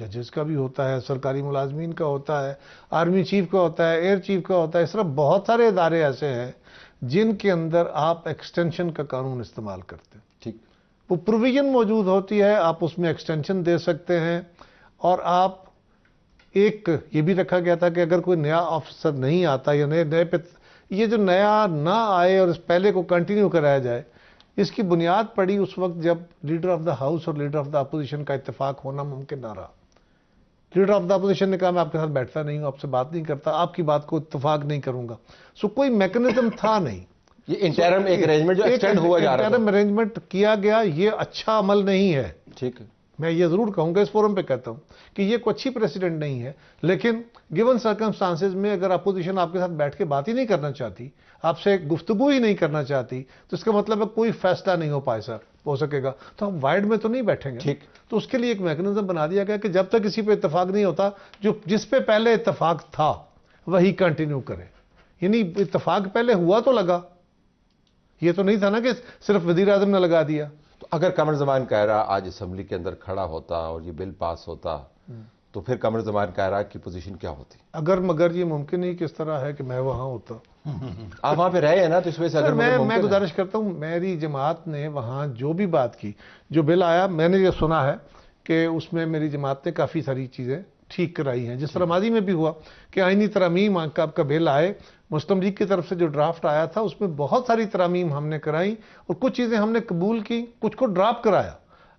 ججز کا بھی ہوتا ہے، سرکاری ملازمین کا ہوتا ہے، آرمی چیف کا ہوتا ہے، ایئر چیف کا ہوتا ہے. اس طرح بہت سارے ادارے ایسے ہیں جن کے اندر آپ ایکسٹینشن کا قانون استعمال کرتے ہیں. ٹھیک، وہ پروویژن موجود ہوتی ہے، آپ اس میں ایکسٹینشن دے سکتے ہیں. اور آپ ایک یہ بھی رکھا گیا تھا کہ اگر کوئی نیا آفیسر نہیں آتا یا نئے پہ یہ جو نیا نہ آئے اور اس پہلے کو کنٹینیو کرایا جائے، اس کی بنیاد پڑی اس وقت جب لیڈر آف دا ہاؤس اور لیڈر آف دا اپوزیشن کا اتفاق ہونا ممکن نہ رہا. لیڈر آف دا اپوزیشن نے کہا میں آپ کے ساتھ بیٹھتا نہیں ہوں، آپ سے بات نہیں کرتا، آپ کی بات کو اتفاق نہیں کروں گا. سو کوئی میکنزم تھا نہیں. یہ انٹرم ایک ارینجمنٹ جو ایکسٹینڈ ہوا جا رہا ہے، انٹرم ارینجمنٹ کیا گیا، یہ اچھا عمل نہیں ہے. ٹھیک، میں یہ ضرور کہوں گا، اس فورم پہ کہتا ہوں کہ یہ کوئی اچھی پریسیڈنٹ نہیں ہے. لیکن گیون سرکمسٹانسز میں اگر اپوزیشن آپ کے ساتھ بیٹھ کے بات ہی نہیں کرنا چاہتی، آپ سے گفتگو ہی نہیں کرنا چاہتی، تو اس کا مطلب ہے کوئی فیصلہ نہیں ہو سکے گا. تو ہم وائڈ میں تو نہیں بیٹھیں گے. ٹھیک، تو اس کے لیے ایک میکنزم بنا دیا گیا کہ جب تک کسی پہ اتفاق نہیں ہوتا، جس پہ پہلے اتفاق تھا وہی کنٹینیو کرے. یعنی اتفاق پہلے ہوا تو لگا، یہ تو نہیں تھا نا کہ صرف وزیر اعظم نے لگا دیا. تو اگر قمر زمان کائرہ آج اسمبلی کے اندر کھڑا ہوتا اور یہ بل پاس ہوتا تو پھر قمر زمان کائرہ کی پوزیشن کیا ہوتی؟ اگر مگر یہ ممکن نہیں کس طرح ہے کہ میں وہاں ہوتا. آپ وہاں پہ رہے ہیں نا، تو اس وجہ سے اگر میں گزارش کرتا ہوں، میری جماعت نے وہاں جو بھی بات کی، جو بل آیا، میں نے یہ سنا ہے کہ اس میں میری جماعت نے کافی ساری چیزیں ٹھیک کرائی ہیں. جس طرح ماضی میں بھی ہوا کہ آئینی ترامیم کا بل آئے، مسلم لیگ کی طرف سے جو ڈرافٹ آیا تھا اس میں بہت ساری ترامیم ہم نے کرائیں اور کچھ چیزیں ہم نے قبول کی، کچھ کو ڈراپ کرایا.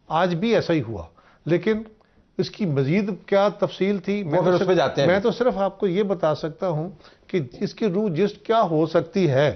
آج بھی ایسا ہی ہوا. لیکن اس کی مزید کیا تفصیل تھی میں تو صرف آپ کو یہ بتا سکتا ہوں کہ اس کی روح جسٹ کیا ہو سکتی ہے،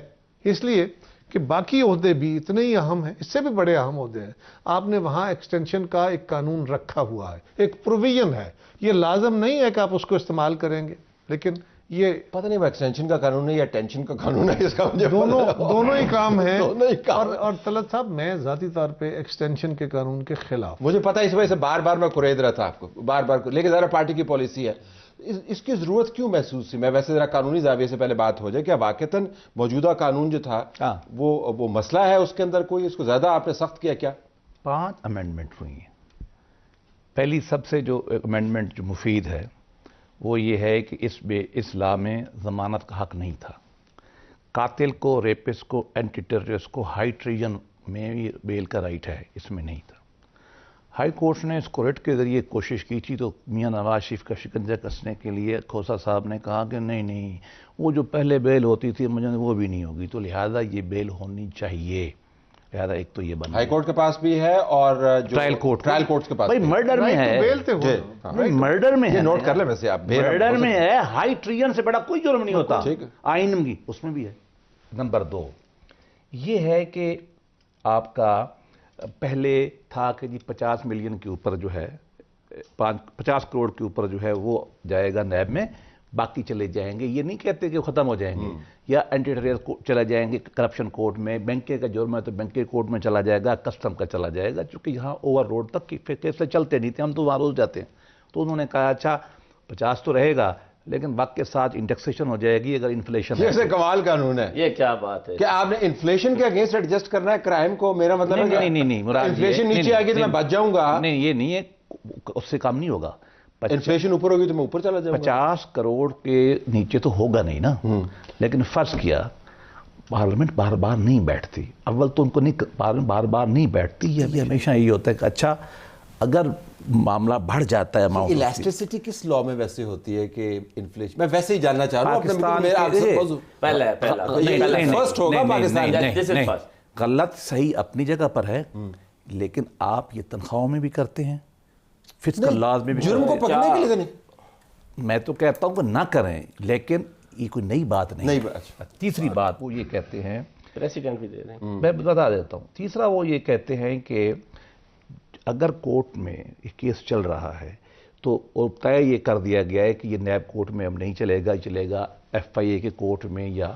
اس لیے کہ باقی عہدے بھی اتنے ہی اہم ہیں، اس سے بھی بڑے اہم عہدے ہیں. آپ نے وہاں ایکسٹینشن کا ایک قانون رکھا ہوا ہے، ایک پروویژن ہے. یہ لازم نہیں ہے کہ آپ اس کو استعمال کریں گے، لیکن یہ پتہ نہیں وہ ایکسٹینشن کا قانون ہے یا ٹینشن کا قانون ہے، اس کا مجھے دونوں ہی کام ہیں. اور طلعت صاحب، میں ذاتی طور پہ ایکسٹینشن کے قانون کے خلاف، مجھے پتہ ہے، اس وجہ سے بار بار میں قرید رہا تھا آپ کو، بار بار. لیکن ذرا پارٹی کی پالیسی ہے، اس کی ضرورت کیوں محسوس تھی؟ میں ویسے ذرا قانونی زاویے سے پہلے بات ہو جائے کہ واقعتاً موجودہ قانون جو تھا وہ مسئلہ ہے اس کے اندر کوئی، اس کو زیادہ آپ نے سخت کیا کیا؟ 5 امینڈمنٹ ہوئی ہیں. پہلی سب سے جو امینڈمنٹ جو مفید ہے وہ یہ ہے کہ اس لا میں ضمانت کا حق نہیں تھا. قاتل کو، ریپس کو، اینٹی ٹیررسٹ کو ہائی ٹریجن میں بھی بیل کا رائٹ ہے، اس میں نہیں تھا. ہائی کورٹ نے اس کو ریٹ کے ذریعے کوشش کی تھی تو میاں نواز شریف کا شکنجہ کسنے کے لیے کھوسا صاحب نے کہا کہ نہیں وہ جو پہلے بیل ہوتی تھی مجھے وہ بھی نہیں ہوگی، تو لہذا یہ بیل ہونی چاہیے. لہذا ایک تو یہ بنا ہائی کورٹ کے پاس بھی ہے اور ٹرائل کورٹ کے پاس بھائی مرڈر میں ہے، مرڈر میں ہے، نوٹ کر لیں ویسے آپ، مرڈر میں ہے. ہائی ٹریجن سے بڑا کوئی جرم نہیں ہوتا آئین کی، اس میں بھی ہے. نمبر 2 یہ ہے کہ آپ کا پہلے تھا کہ جی 50 ملین کے اوپر جو ہے 50 کروڑ کے اوپر جو ہے وہ جائے گا نیب میں، باقی چلے جائیں گے. یہ نہیں کہتے کہ ختم ہو جائیں گے، یا اینٹی ٹیررسٹ چلے جائیں گے کرپشن کورٹ میں، بینکے کا جرم ہے تو بینکے کورٹ میں چلا جائے گا، کسٹم کا چلا جائے گا. چونکہ یہاں اوور روڈ تک کیسے چلتے نہیں تھے، ہم تو وہاں روز جاتے ہیں. تو انہوں نے کہا اچھا 50 تو رہے گا لیکن وقت کے ساتھ انڈیکسیشن ہو جائے گی اگر انفلیشن. یہ کمال قانون ہے، یہ کیا بات ہے کہ آپ نے انفلیشن کے اگینسٹ ایڈجسٹ کرنا ہے کرائم کو. میرا مطلب ہے نہیں مراد انفلیشن نیچے آئے گی تو میں بچ جاؤں گا. نہیں یہ نہیں ہے، اس سے کام نہیں ہوگا. انفلیشن اوپر ہوگی تو میں اوپر چلا جاؤں گا. 50 کروڑ کے نیچے تو ہوگا نہیں نا. لیکن فرض کیا پارلیمنٹ بار بار نہیں بیٹھتی، اول تو ان کو نہیں، پارلیمنٹ بار بار نہیں بیٹھتی. یہ بھی ہمیشہ یہی ہوتا ہے کہ اچھا اگر معاملہ بڑھ جاتا ہے اماؤنٹ. الاسٹیسٹی کس لا میں ویسے ہوتی ہے کہ انفلیشن؟ میں ویسے ہی جاننا چاہ رہا ہوں. غلط صحیح اپنی جگہ پر ہے، لیکن آپ یہ تنخواہوں میں بھی کرتے ہیں، فسکل لاز میں بھی. جرم کو پکڑنے کے لیے نہیں، میں تو کہتا ہوں کہ نہ کریں، لیکن یہ کوئی نئی بات نہیں. تیسری بات وہ یہ کہتے ہیں، پریسیڈنٹ بھی دے رہے ہیں، میں بتا دیتا ہوں. تیسرا وہ یہ کہتے ہیں کہ اگر کورٹ میں یہ کیس چل رہا ہے تو طے یہ کر دیا گیا ہے کہ یہ نیب کورٹ میں اب نہیں چلے گا، چلے گا ایف آئی اے کے کورٹ میں، یا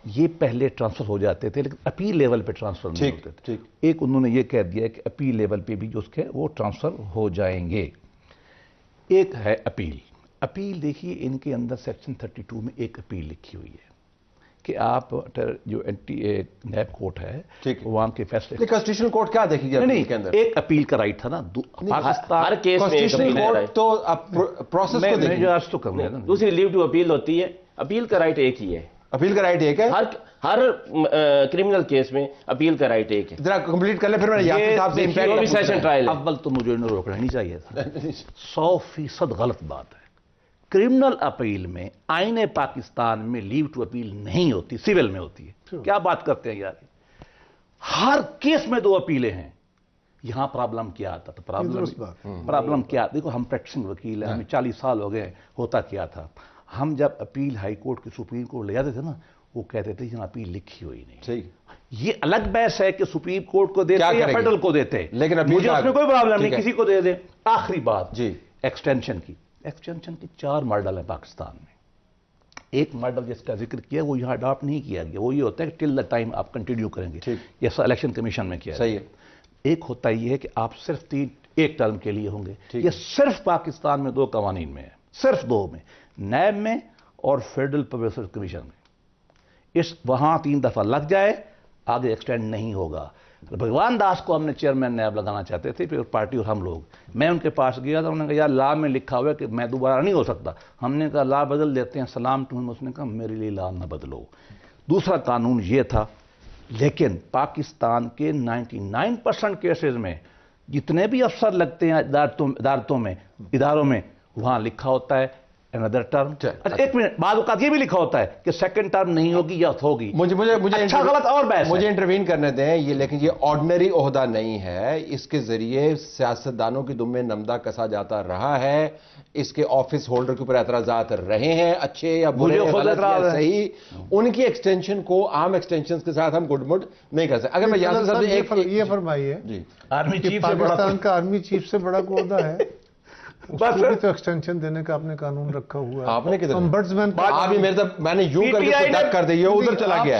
یہ پہلے ٹرانسفر ہو جاتے تھے لیکن اپیل لیول پہ ٹرانسفر نہیں ہوتے تھے. ایک انہوں نے یہ کہہ دیا کہ اپیل لیول پہ بھی جو اس کے وہ ٹرانسفر ہو جائیں گے. ایک ہے اپیل. اپیل دیکھیے ان کے اندر سیکشن 32 میں ایک اپیل لکھی ہوئی ہے کہ آپ جو نیب کورٹ ہے وہاں کے فیصلے کانسٹیٹیوشنل کورٹ کیا دیکھیں گے؟ نہیں، ایک اپیل کا رائٹ تھا نا ہر کیس میں کورٹ تو پروسیس کو دیکھیں جو عرض تو کروں گا، دوسری لیو ٹو اپیل ہوتی ہے، اپیل کا رائٹ ایک ہی ہے. اپیل کا رائٹ ایک ہے ہر کرمنل کیس میں اپیل کا رائٹ ایک ہے. ذرا کمپلیٹ کر لیں پھر میں یاسر صاحب سے بھی سیشن ٹرائل. اول تو مجھے انہیں روکنا نہیں چاہیے تھا. 100% غلط بات ہے. کرمنل اپیل میں آئین پاکستان میں لیو ٹو اپیل نہیں ہوتی، سول میں ہوتی ہے. کیا بات کرتے ہیں یار، ہر کیس میں 2 اپیلیں ہیں. یہاں پرابلم کیا آتا تھا؟ پرابلم کیا؟ دیکھو ہم پریکٹسنگ وکیل ہیں، ہمیں 40 سال ہو گئے. ہوتا کیا تھا، ہم جب اپیل ہائی کورٹ کی سپریم کورٹ لے جاتے تھے نا، وہ کہتے تھے یہاں اپیل لکھی ہوئی نہیں. صحیح. یہ الگ بحث ہے کہ سپریم کورٹ کو دیتے یا فیڈرل کو دیتے، لیکن مجھے اس میں کوئی پرابلم نہیں، کسی کو دے دیں. آخری بات جی ایکسٹینشن کی. ایکسٹینشن کے 4 ماڈل ہیں پاکستان میں. ایک ماڈل جس کا ذکر کیا وہ یہاں اڈاپٹ نہیں کیا گیا، وہ یہ ہوتا ہے کہ ٹل دا ٹائم آپ کنٹینیو کریں گے، جیسا الیکشن کمیشن میں کیا. صحیح ہے. ایک ہوتا یہ ہے کہ آپ صرف 1 ٹرم کے لیے ہوں گے. یہ صرف پاکستان میں 2 قوانین میں ہے، صرف 2 میں، نیب میں اور فیڈرل پبلک سروس کمیشن میں. وہاں 3 دفعہ لگ جائے آگے ایکسٹینڈ نہیں ہوگا. بھگوان داس کو ہم نے چیئرمین نیب لگانا چاہتے تھے، پھر پارٹی اور ہم لوگ، میں ان کے پاس گیا تھا، انہوں نے کہا یار لا میں لکھا ہوا ہے کہ میں دوبارہ نہیں ہو سکتا. ہم نے کہا لا بدل دیتے ہیں، سلام ٹو ہم. اس نے کہا میرے لیے لا نہ بدلو. دوسرا قانون یہ تھا. لیکن پاکستان کے 99% کیسز میں جتنے بھی افسر لگتے ہیں اداروں میں وہاں لکھا ہوتا ہے another term. ایک منٹ، بعض اوقات یہ بھی لکھا ہوتا ہے کہ 2nd term نہیں ہوگی یا ہوگی. مجھے اچھا غلط اور بحث، مجھے انٹروین کرنے دیں یہ، لیکن یہ آرڈنری عہدہ نہیں ہے. اس کے ذریعے سیاستدانوں کی دم میں نمدہ کسا جاتا رہا ہے. اس کے آفس ہولڈر کے اوپر اعتراضات رہے ہیں، اچھے یا برے، غلط یا صحیح. ان کی ایکسٹینشن کو عام ایکسٹینشن کے ساتھ ہم گڈ مڈ نہیں کر سکتے. اگر میں یاسر صاحب سے یہ فرمائیے جی، آرمی چیف پاکستان کا آرمی چیف سے بڑا عہدہ ہے، اس کو بھی تو ایکسٹینشن دینے کا آپ نے قانون رکھا ہوا ہے. آپ نے کدھر امبڈسمین آپ ہی میرے طرف، میں نے یوں کر کے ڈک کر دی، ادھر چلا گیا.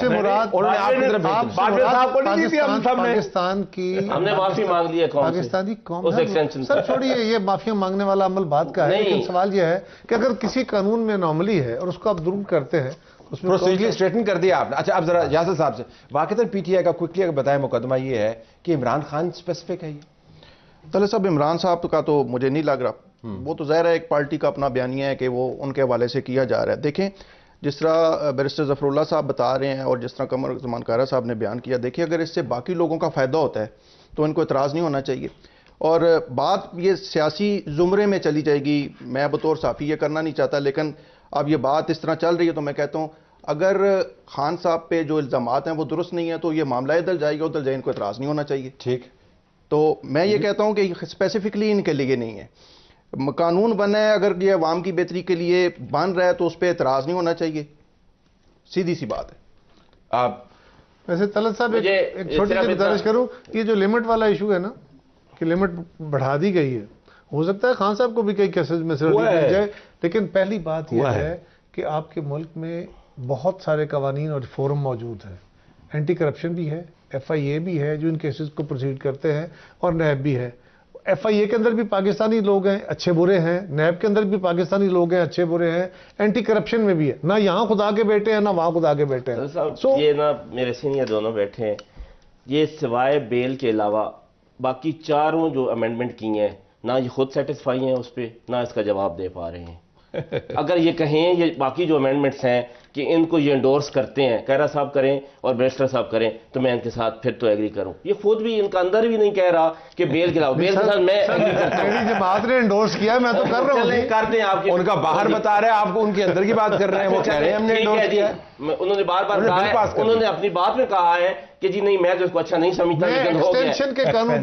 پاکستان کی ہم نے معافی مانگ لی ہے پاکستانی قوم. سر چھوڑیے یہ معافی مانگنے والا عمل بات کا ہے، لیکن سوال یہ ہے کہ اگر کسی قانون میں انوملی ہے اور اس کو آپ ضرور کرتے ہیں، اس میں پروسیجر اسٹریٹن کر دیا آپ نے. اچھا اب ذرا یاسر صاحب سے واقعتاً پی ٹی آئی کا کوئکلی اگر بتائیں، مقدمہ یہ ہے کہ عمران خان اسپیسیفک ہے. یہ طلعت صاحب عمران صاحب کا تو مجھے نہیں لگ رہا. وہ تو ظاہر ہے ایک پارٹی کا اپنا بیانیہ ہے کہ وہ ان کے حوالے سے کیا جا رہا ہے. دیکھیں جس طرح بیرسٹر ظفر اللہ صاحب بتا رہے ہیں اور جس طرح قمر زمان کارا صاحب نے بیان کیا، دیکھیں اگر اس سے باقی لوگوں کا فائدہ ہوتا ہے تو ان کو اعتراض نہیں ہونا چاہیے. اور بات یہ سیاسی زمرے میں چلی جائے گی. میں بطور صحافی یہ کرنا نہیں چاہتا، لیکن اب یہ بات اس طرح چل رہی ہے تو میں کہتا ہوں اگر خان صاحب پہ جو الزامات ہیں وہ درست نہیں ہیں تو یہ معاملہ ادھر جائے گا، ادھر جائے، ان کو اعتراض نہیں ہونا چاہیے. ٹھیک. تو میں یہ کہتا ہوں کہ اسپیسیفکلی ان کے لیے نہیں ہے. قانون بنا ہے، اگر یہ عوام کی بہتری کے لیے بن رہا ہے تو اس پہ اعتراض نہیں ہونا چاہیے. سیدھی سی بات ہے. آپ ویسے طلعت صاحب ایک چھوٹی سی گزارش کروں، یہ جو لمٹ والا ایشو ہے نا کہ لمٹ بڑھا دی گئی ہے، ہو سکتا ہے خان صاحب کو بھی کئی کیسز میں سے جائے، لیکن پہلی بات یہ ہے کہ آپ کے ملک میں بہت سارے قوانین اور فورم موجود ہیں. اینٹی کرپشن بھی ہے، ایف آئی اے بھی ہے جو ان کیسز کو پروسیڈ کرتے ہیں، اور نیب بھی ہے. ایف آئی اے کے اندر بھی پاکستانی لوگ ہیں، اچھے برے ہیں. نیب کے اندر بھی پاکستانی لوگ ہیں، اچھے برے ہیں. اینٹی کرپشن میں بھی ہے. نہ یہاں خدا کے بیٹے ہیں نہ وہاں خدا کے بیٹے ہیں. یہ نا میرے سینئر دونوں بیٹھے ہیں، یہ سوائے بیل کے علاوہ باقی 4 جو امینڈمنٹ کی ہیں نہ یہ خود سیٹسفائی ہیں اس پہ، نہ اس کا جواب دے پا رہے ہیں. اگر یہ کہیں یہ باقی جو امینڈمنٹس ہیں کہ ان کو یہ انڈورس کرتے ہیں، کیرا صاحب کریں اور بیرسٹر صاحب کریں، تو میں ان کے ساتھ پھر تو ایگری کروں. یہ خود بھی ان کا اندر بھی نہیں کہہ رہا کہ بیل کے علاوہ، بیل کے ساتھ میں ایگری کرتا ہوں. میری جماعت نے انڈورس کیا، میں تو کر رہا ہوں. کرتے ہیں آپ کے ان کا باہر بتا رہے ہیں، آپ کو ان کے اندر کی بات کر رہے ہیں. وہ کہہ رہے ہیں ہم نے انڈورس کیا. انہوں نے بار بار کہا ہے، انہوں نے اپنی بات میں کہا ہے کہ جی نہیں میں تو اس کو اچھا نہیں سمجھتا، لیکن ہو گیا.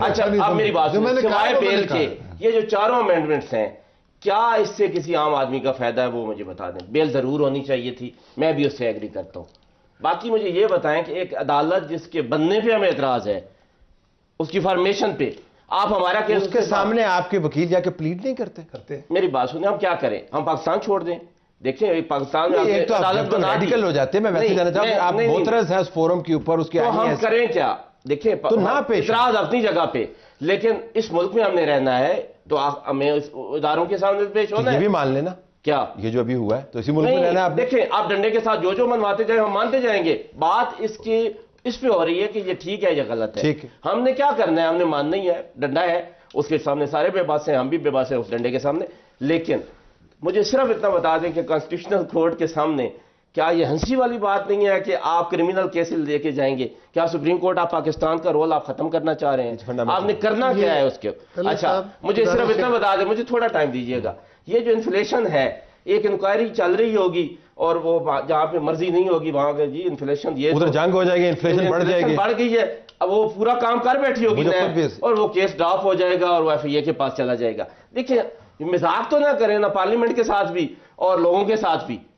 اچھا اب میری بات سوائے بیل کے یہ جو 4 امینڈمنٹس ہیں، کیا اس سے کسی عام آدمی کا فائدہ ہے وہ مجھے بتا دیں. بیل ضرور ہونی چاہیے تھی، میں بھی اس سے ایگری کرتا ہوں. باقی مجھے یہ بتائیں کہ ایک عدالت جس کے بننے پہ ہمیں اعتراض ہے، اس کی فارمیشن پہ آپ ہمارا کیس اس کے سامنے آپ کے وکیل جا کے پلیڈ نہیں کرتے. میری بات سنیں، ہم کیا کریں؟ ہم پاکستان چھوڑ دیں؟ دیکھیں پاکستان میں عدالت ریڈیکل ہو جاتے ہیں. میں ویسے کہنا چاہوں کہ آپ موترز ہیں اس فورم کے اوپر، اس کے تو ہم کریں کیا؟ دیکھیں اعتراض اپنی جگہ پہ، لیکن اس ملک میں ہم نے رہنا ہے تو ہمیں اداروں کے سامنے پیش ہونا ہے. یہ بھی مان لینا کیا یہ جو ابھی ہوا ہے تو اسی ملک میں رہنا ہے؟ دیکھیں آپ ڈنڈے کے ساتھ جو منواتے جائیں ہم مانتے جائیں گے. بات اس پہ ہو رہی ہے کہ یہ ٹھیک ہے یا غلط ہے. ہم نے کیا کرنا ہے؟ ہم نے ماننا ہی ہے. ڈنڈا ہے اس کے سامنے سارے بے باس ہیں, ہم بھی بے باس ہیں اس ڈنڈے کے سامنے. لیکن مجھے صرف اتنا بتا دیں کہ کانسٹیٹیوشنل کورٹ کے سامنے کیا یہ ہنسی والی بات نہیں ہے کہ آپ کرمنل کیسز لے کے جائیں گے؟ کیا سپریم کورٹ آپ پاکستان کا رول آپ ختم کرنا چاہ رہے ہیں؟ آپ نے کرنا کیا ہے اس کے؟ اچھا مجھے صرف اتنا بتا دیں, مجھے تھوڑا ٹائم دیجیے گا. یہ جو انفلیشن ہے, ایک انکوائری چل رہی ہوگی اور وہ جہاں پہ مرضی نہیں ہوگی وہاں پہ جی انفلیشن, یہ ادھر جنگ ہو جائے گی, انفلیشن بڑھ جائے گی, بڑھ گئی ہے. اب وہ پورا کام کر بیٹھی ہوگی اور وہ کیس ڈراپ ہو جائے گا اور وہ ایف ای اے کے پاس چلا جائے گا. دیکھیں مذاق تو نہ کریں نا پارلیمنٹ کے ساتھ بھی اور لوگوں کے ساتھ بھی.